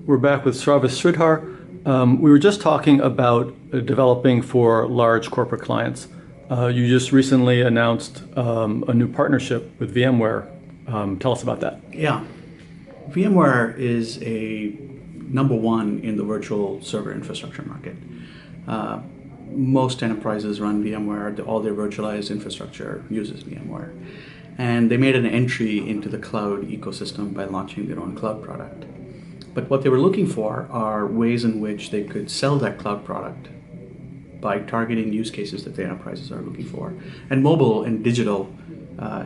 We're back with Sravish Sridhar. We were just talking about developing for large corporate clients. You just recently announced a new partnership with VMware. Tell us about that. Yeah. VMware is a number one in the virtual server infrastructure market. Most enterprises run VMware. All their virtualized infrastructure uses VMware. And they made an entry into the cloud ecosystem by launching their own cloud product. But what they were looking for are ways in which they could sell that cloud product by targeting use cases that the enterprises are looking for. And mobile and digital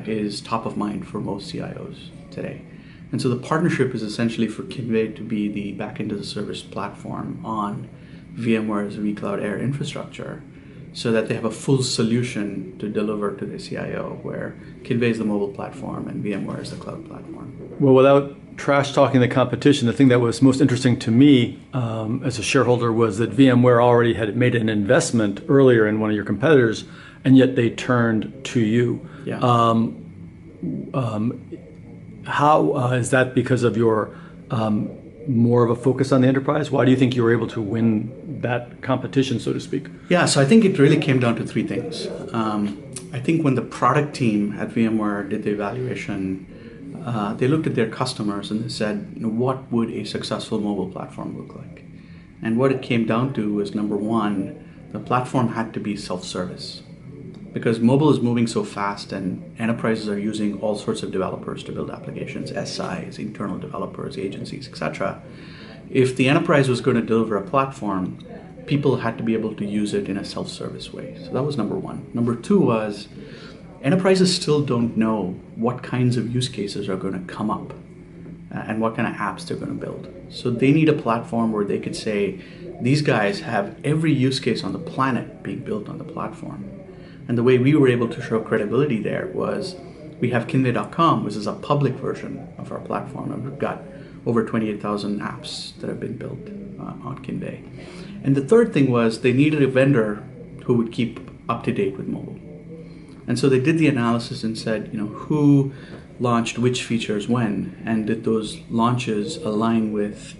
is top of mind for most CIOs today. And so the partnership is essentially for Kinvey to be the back-end as a service platform on VMware's vCloud Air infrastructure, so that they have a full solution to deliver to the CIO, where Kinvey is the mobile platform and VMware is the cloud platform. Well, without trash talking the competition, the thing that was most interesting to me as a shareholder was that VMware already had made an investment earlier in one of your competitors, and yet they turned to you. Yeah. How is that because of your more of a focus on the enterprise? Why do you think you were able to win that competition, so to speak? Yeah, so I think it really came down to three things. I think when the product team at VMware did the evaluation, they looked at their customers and they said, what would a successful mobile platform look like? And what it came down to was, number one, the platform had to be self-service. Because mobile is moving so fast and enterprises are using all sorts of developers to build applications, SIs, internal developers, agencies, etc. If the enterprise was going to deliver a platform, people had to be able to use it in a self-service way. So that was number one. Number two was, enterprises still don't know what kinds of use cases are going to come up and what kind of apps they're going to build. So they need a platform where they could say, these guys have every use case on the planet being built on the platform. And the way we were able to show credibility there was, we have Kinvey.com, which is a public version of our platform, and we've got over 28,000 apps that have been built on Kinvey. And the third thing was, they needed a vendor who would keep up to date with mobile. And so they did the analysis and said, who launched which features when, and did those launches align with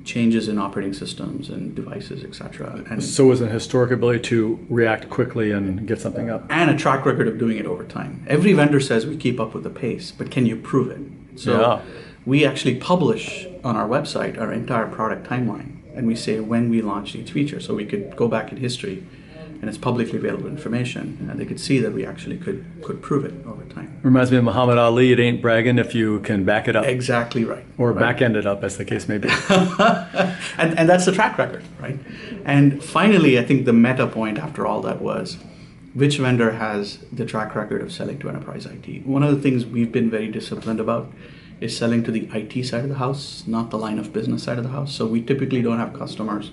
changes in operating systems and devices, etc. And so was an historic ability to react quickly and get something up. And a track record of doing it over time. Every vendor says we keep up with the pace, but can you prove it? So we actually publish on our website our entire product timeline, and we say when we launched each feature, so we could go back in history, and it's publicly available information, and they could see that we actually could prove it over time. Reminds me of Muhammad Ali, it ain't bragging if you can back it up. Exactly right. Or back end it up, as the case may be. and that's the track record, right? And finally, I think the meta point after all that was, which vendor has the track record of selling to enterprise IT? One of the things we've been very disciplined about is selling to the IT side of the house, not the line of business side of the house. So we typically don't have customers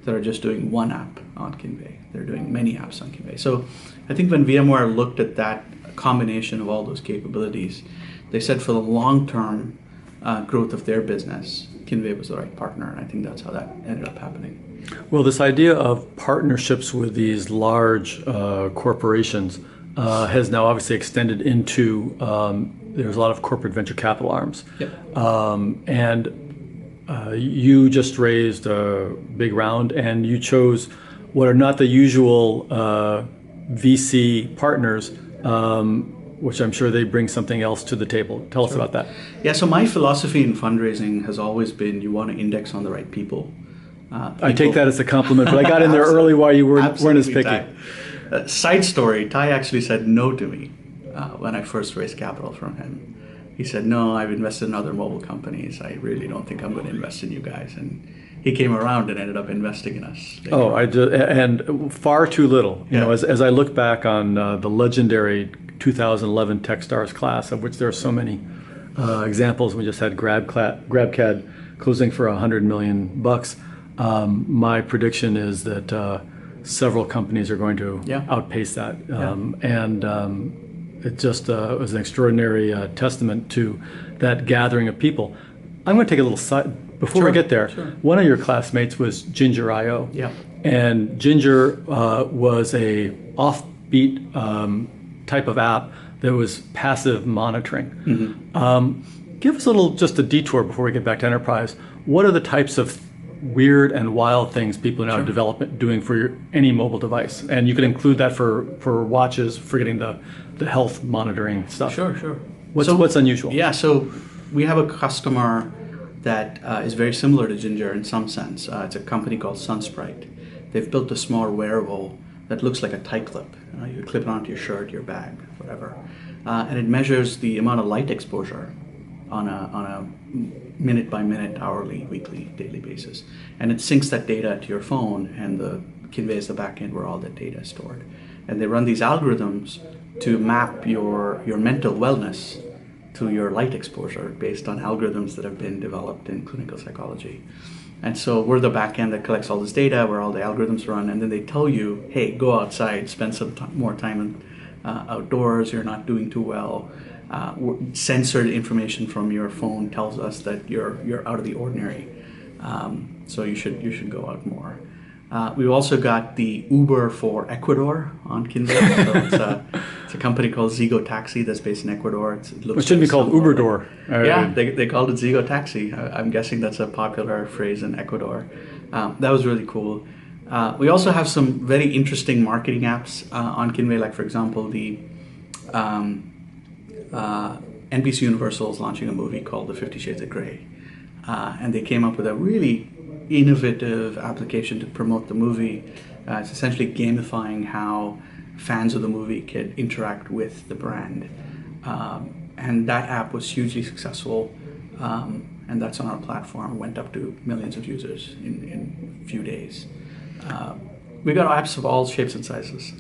that are just doing one app on Kinvey. They're doing many apps on Kinvey. So I think when VMware looked at that combination of all those capabilities, they said for the long-term growth of their business, Kinvey was the right partner, and I think that's how that ended up happening. Well, this idea of partnerships with these large corporations has now obviously extended into, there's a lot of corporate venture capital arms. Yep. You just raised a big round, and you chose what are not the usual VC partners, which I'm sure they bring something else to the table. Tell us about that. Yeah, so my philosophy in fundraising has always been, you want to index on the right people. I take that as a compliment, but I got in there early while you weren't as picky. Side story, Ty actually said no to me when I first raised capital from him. He said, no, I've invested in other mobile companies. I really don't think I'm going to invest in you guys. And he came around and ended up investing in us. And far too little. You know, as I look back on the legendary 2011 Techstars class, of which there are so many examples. We just had GrabCAD closing for $100 million. My prediction is that several companies are going to outpace that. It just was an extraordinary testament to that gathering of people. I'm going to take a little side, before we get there, one of your classmates was Ginger.io. Yeah. And Ginger was a offbeat type of app that was passive monitoring. Give us a little, just a detour before we get back to enterprise. What are the types of weird and wild things people are now doing for any mobile device? And you can include that for watches, forgetting the health monitoring stuff. Sure. What's unusual? Yeah, so we have a customer that is very similar to Ginger in some sense. It's a company called Sunsprite. They've built a small wearable that looks like a tie clip. You clip it onto your shirt, your bag, whatever. And it measures the amount of light exposure on a minute by minute, hourly, weekly, daily basis. And it syncs that data to your phone, and the Kinvey is the back end where all that data is stored. And they run these algorithms to map your mental wellness to your light exposure based on algorithms that have been developed in clinical psychology. And so we're the back end that collects all this data where all the algorithms run, and then they tell you, hey, go outside, spend some more time outdoors, you're not doing too well. Censored information from your phone tells us that you're out of the ordinary, so you should go out more. We've also got the Uber for Ecuador on Kinvey. So it's a company called Zigo Taxi that's based in Ecuador. It shouldn't be called Uberdor. Yeah, they called it Zigo Taxi. I'm guessing that's a popular phrase in Ecuador. That was really cool. We also have some very interesting marketing apps on Kinvey, like for example, the NBC Universal is launching a movie called The 50 Shades of Grey. And they came up with a really innovative application to promote the movie. It's essentially gamifying how fans of the movie could interact with the brand. And that app was hugely successful. And that's on our platform, went up to millions of users in a few days. We've got apps of all shapes and sizes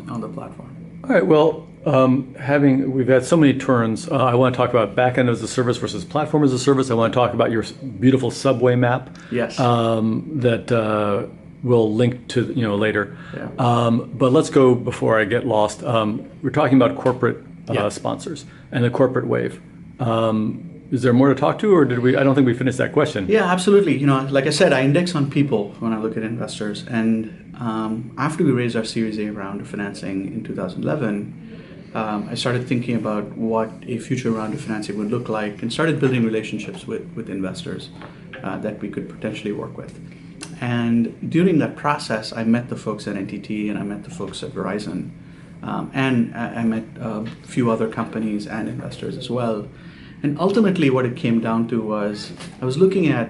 on the platform. All right, well, we've had so many turns. I want to talk about backend as a service versus platform as a service. I want to talk about your beautiful subway map. Yes. That we'll link to later. Yeah. But let's go before I get lost. We're talking about corporate sponsors and the corporate wave. Is there more to talk to, or did we? I don't think we finished that question. Yeah, absolutely. Like I said, I index on people when I look at investors. And after we raised our Series A round of financing in 2011, I started thinking about what a future round of financing would look like, and started building relationships with investors that we could potentially work with. And during that process, I met the folks at NTT, and I met the folks at Verizon, and I met a few other companies and investors as well. And ultimately what it came down to was I was looking at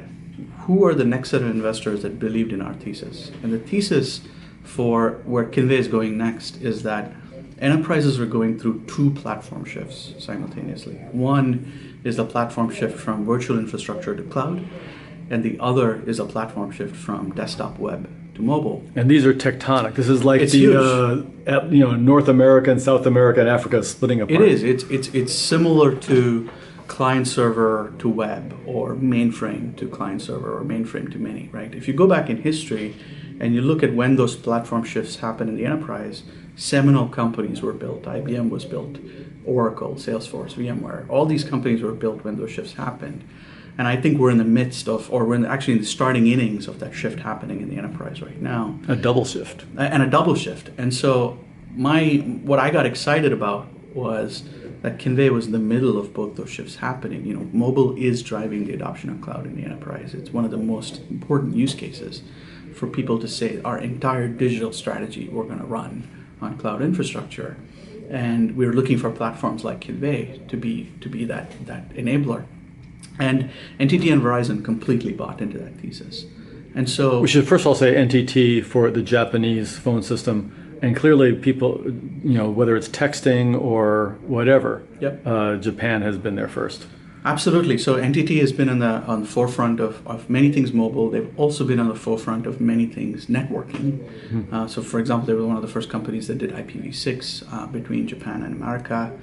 who are the next set of investors that believed in our thesis. And the thesis for where Kinvey is going next is that enterprises are going through two platform shifts simultaneously. One is the platform shift from virtual infrastructure to cloud, and the other is a platform shift from desktop web to mobile. And these are tectonic. This is like it's North America and South America and Africa splitting apart. It is. It's similar to client server to web, or mainframe to client server, or mainframe to mini, right? If you go back in history and you look at when those platform shifts happen in the enterprise, seminal companies were built. IBM was built, Oracle, Salesforce, VMware. All these companies were built when those shifts happened. And I think we're in the midst of, or we're actually in the starting innings of that shift happening in the enterprise right now. A double shift. And a double shift. And so what I got excited about was that Kinvey was in the middle of both those shifts happening. Mobile is driving the adoption of cloud in the enterprise. It's one of the most important use cases for people to say our entire digital strategy we're going to run on cloud infrastructure. And we're looking for platforms like Kinvey to be that enabler. And NTT and Verizon completely bought into that thesis. And so we should first of all say NTT for the Japanese phone system. And clearly people, whether it's texting or whatever, Japan has been there first. Absolutely. So NTT has been on the forefront of many things mobile. They've also been on the forefront of many things networking. Mm-hmm. So for example, they were one of the first companies that did IPv6 between Japan and America.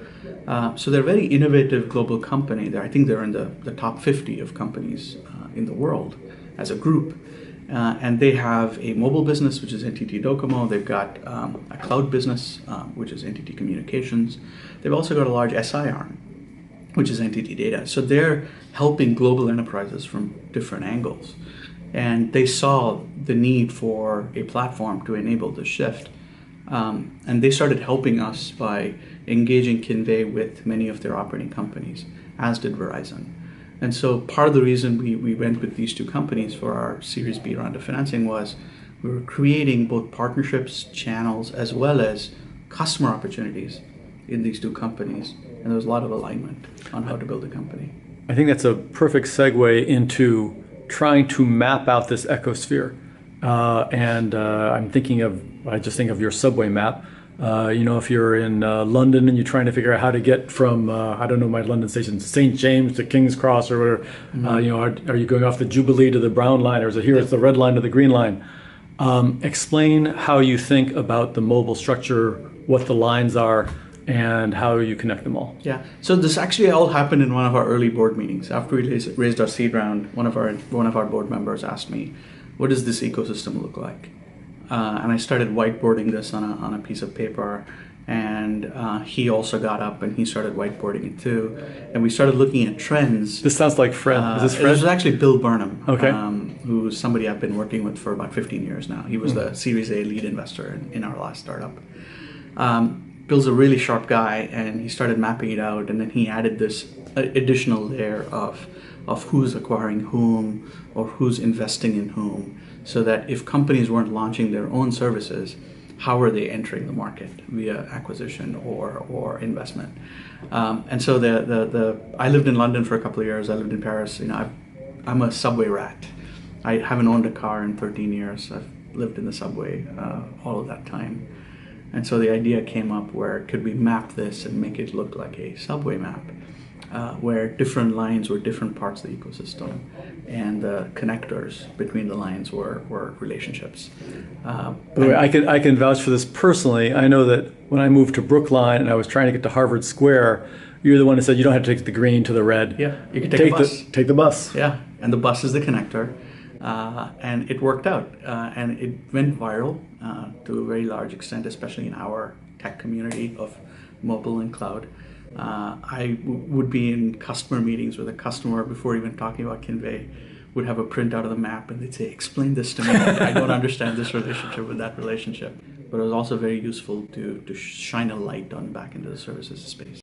So they're a very innovative global company. I think they're in the top 50 of companies in the world as a group. And they have a mobile business, which is NTT Docomo. They've got a cloud business, which is NTT Communications. They've also got a large SI arm, which is NTT Data. So they're helping global enterprises from different angles. And they saw the need for a platform to enable the shift. And they started helping us by engaging Kinvey with many of their operating companies, as did Verizon. And so part of the reason we went with these two companies for our Series B round of financing was we were creating both partnerships, channels, as well as customer opportunities in these two companies. And there was a lot of alignment on how to build a company. I think that's a perfect segue into trying to map out this ecosphere. I just think of your subway map. If you're in London and you're trying to figure out how to get from, I don't know my London station, St. James to King's Cross or whatever, are you going off the Jubilee to the brown line, or is it here it's the red line to the green line? Explain how you think about the mobile structure, what the lines are, and how you connect them all. Yeah. So this actually all happened in one of our early board meetings. After we raised our seed round, one of our board members asked me, "What does this ecosystem look like?" And I started whiteboarding this on a piece of paper, and he also got up and he started whiteboarding it too. And we started looking at trends. This sounds like Fred. Is this Fred? This was actually Bill Burnham, okay. Who's somebody I've been working with for about 15 years now. He was the Series A lead investor in our last startup. Bill's a really sharp guy, and he started mapping it out, and then he added this additional layer of who's acquiring whom or who's investing in whom, so that if companies weren't launching their own services, how are they entering the market via acquisition or investment? And so I lived in London for a couple of years. I lived in Paris. I'm a subway rat. I haven't owned a car in 13 years. I've lived in the subway all of that time. And so the idea came up, where could we map this and make it look like a subway map, where different lines were different parts of the ecosystem, and the connectors between the lines were relationships. By the way, I can vouch for this personally. I know that when I moved to Brookline and I was trying to get to Harvard Square, you're the one who said you don't have to take the green to the red. Yeah, you can take the bus. Take the bus. Yeah, and the bus is the connector. And it worked out, and it went viral to a very large extent, especially in our tech community of mobile and cloud. I would be in customer meetings with a customer before even talking about Kinvey, would have a printout of the map, and they'd say, "Explain this to me. I don't understand this relationship with that relationship." But it was also very useful to shine a light on back into the services space.